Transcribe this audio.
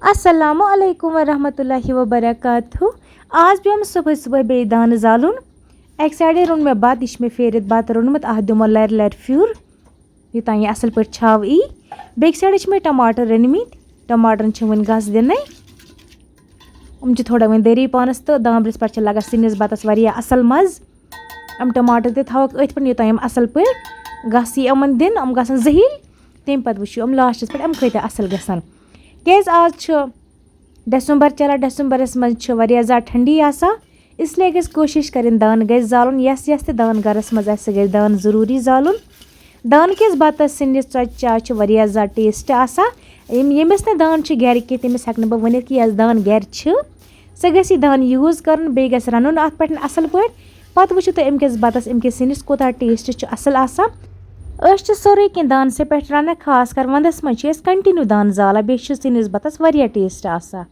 अस्सलामु अलैकुम वरहमतुल्लाहि वबरकातुहू। आज भी हम सुबह सुबह बे दान जालुन एक साइड रोन मे बत यह मे फेरित बत रोनमुत अह दिमो लर लर फ्यूर युतान यह असल पे छाव ई बेक साइड मे टमाटर रनमित टमाटर वन गस दिन थोड़ा वन दरी पानस तो दाम्ब्रिस पे लगा सिनिस बतस वारिया असल मज टमाटर ते थवक अथ पे युतान असल पे गस यमन दिन गसन जहील तम पे वो लास्टस पे कत असल गसन क्या आज डिसम्बर चलान डिसम्बरस मज ज़्यादा ठंडी आसा इसलिए गई कोशिश करें दान गई जालुन यस ते दान गरस मज गई दान जरूरी जालुन दान किस बतस सिंदिस चोच चाय ज़्यादा टेस्ट आसा यमिस न दान गर कह तमिस हेक बह वन कि दान गर सह गई दान यूज़ कर बे गस रन अत पे असल पे पत वो तुम अमकिस बतस अमकिस सिंदिस कोता टेस्ट असल आसा सोरे कह दान से पे राना खास कर वंदस मज कंटिन्यू दान जाला बे सिंदिस बतस वारिया टेस्ट आसा।